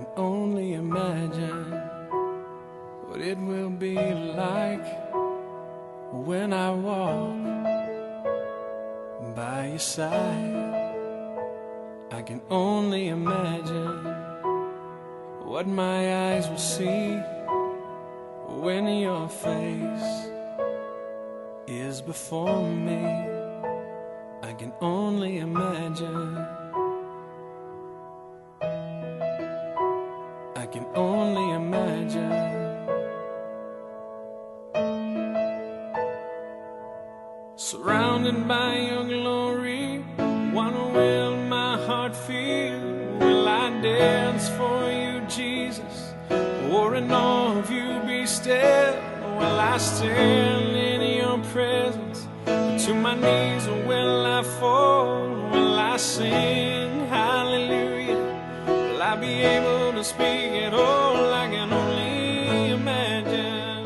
can only imagine what it will be like when I walk by your side. I can only imagine what my eyes will see when your face is before me. I can only imagine. I can only imagine. Surrounded by your glory, what will my heart feel? Will I dance for you, Jesus? Or in awe of you be still? Will I stand in your presence? To my knees or will I fall? Will I sing hallelujah? Will I be able to speak at all? I can only imagine.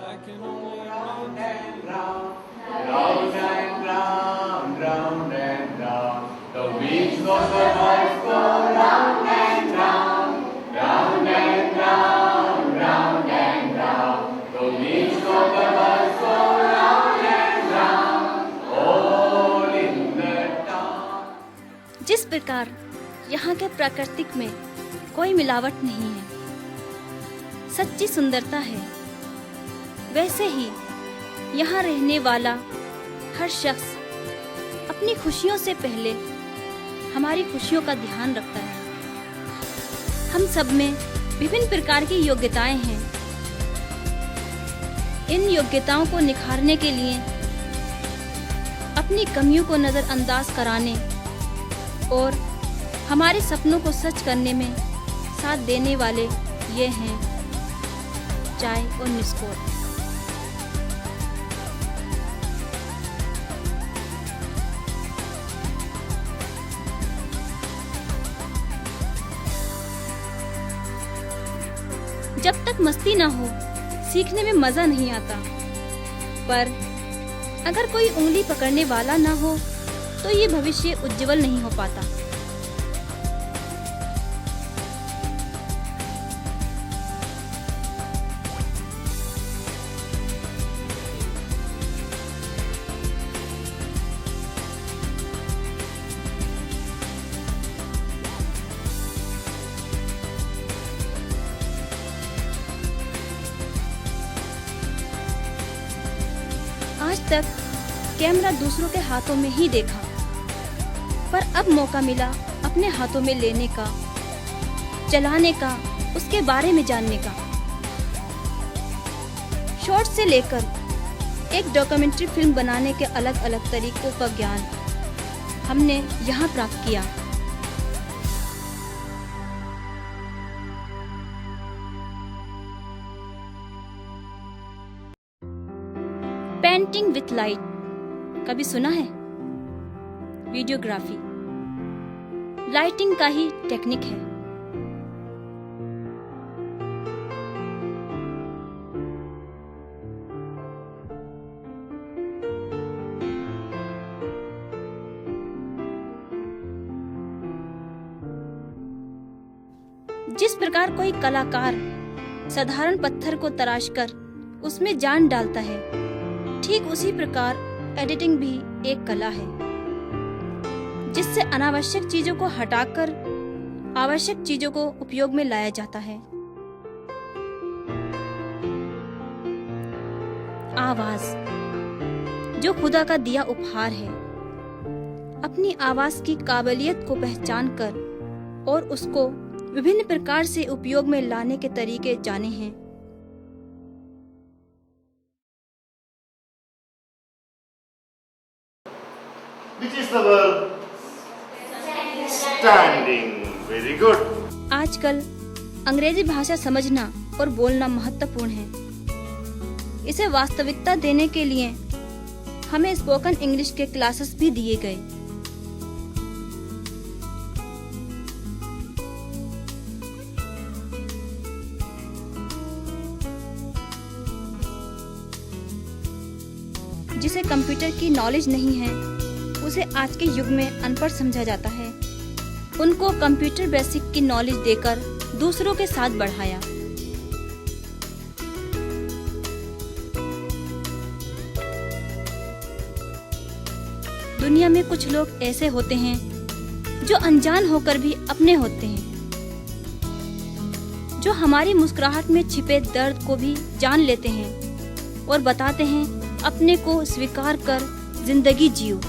I can only imagine. Round and round, round and round, the wheels of the voice go round and round, round and round, round and round, the wheels of the voice go round and round, all in the town. जिस प्रकार यहाँ के प्राकृतिक में कोई मिलावट नहीं है, सच्ची सुंदरता है, वैसे ही यहाँ रहने वाला हर शख्स अपनी खुशियों से पहले हमारी खुशियों का ध्यान रखता है। हम सब में विभिन्न प्रकार की योग्यताएं हैं। इन योग्यताओं को निखारने के लिए अपनी कमियों को नजरअंदाज कराने और हमारे सपनों को सच करने में साथ देने वाले ये हैं चाय और निस्कोर। जब तक मस्ती ना हो, सीखने में मजा नहीं आता, पर अगर कोई उंगली पकड़ने वाला ना हो तो ये भविष्य उज्जवल नहीं हो पाता। आज तक कैमरा दूसरों के हाथों में ही देखा, पर अब मौका मिला अपने हाथों में लेने का, चलाने का, उसके बारे में जानने का। शॉर्ट से लेकर एक डॉक्यूमेंट्री फिल्म बनाने के अलग अलग तरीकों का ज्ञान हमने यहाँ प्राप्त किया। पेंटिंग विथ लाइट कभी सुना है? वीडियोग्राफी लाइटिंग का ही टेक्निक है। जिस प्रकार कोई कलाकार साधारण पत्थर को तराशकर उसमें जान डालता है, ठीक उसी प्रकार एडिटिंग भी एक कला है, जिससे अनावश्यक चीजों को हटाकर आवश्यक चीजों को उपयोग में लाया जाता है। आवाज जो खुदा का दिया उपहार है, अपनी आवाज की काबिलियत को पहचान कर और उसको विभिन्न प्रकार से उपयोग में लाने के तरीके जाने हैं। Which is the verb? Standing. Very good. आजकल अंग्रेजी भाषा समझना और बोलना महत्वपूर्ण है। इसे वास्तविकता देने के लिए हमें स्पोकन इंग्लिश के क्लासेस भी दिए गए। जिसे कंप्यूटर की नॉलेज नहीं है, उसे आज के युग में अनपढ़ समझा जाता है। उनको कंप्यूटर बेसिक की नॉलेज देकर दूसरों के साथ बढ़ाया। दुनिया में कुछ लोग ऐसे होते हैं जो अनजान होकर भी अपने होते हैं, जो हमारी मुस्कुराहट में छिपे दर्द को भी जान लेते हैं और बताते हैं अपने को स्वीकार कर जिंदगी जियो।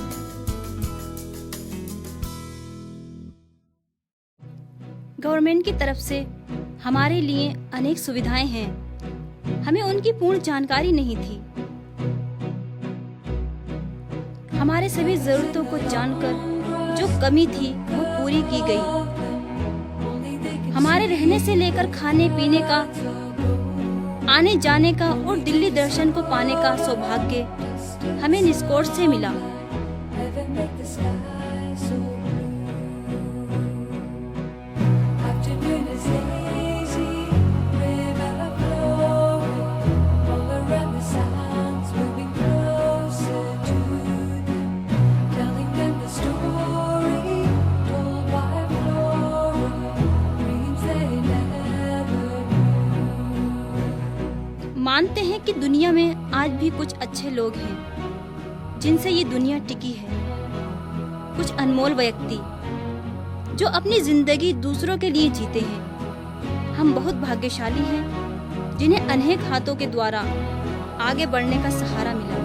गवर्नमेंट की तरफ से हमारे लिए अनेक सुविधाएं हैं, हमें उनकी पूर्ण जानकारी नहीं थी। हमारे सभी जरूरतों को जानकर जो कमी थी वो पूरी की गई। हमारे रहने से लेकर खाने पीने का, आने जाने का और दिल्ली दर्शन को पाने का सौभाग्य हमें निष्कोर्ष से मिला। मानते हैं कि दुनिया में आज भी कुछ अच्छे लोग हैं जिनसे ये दुनिया टिकी है, कुछ अनमोल व्यक्ति जो अपनी जिंदगी दूसरों के लिए जीते हैं। हम बहुत भाग्यशाली हैं जिन्हें अनेक हाथों के द्वारा आगे बढ़ने का सहारा मिला।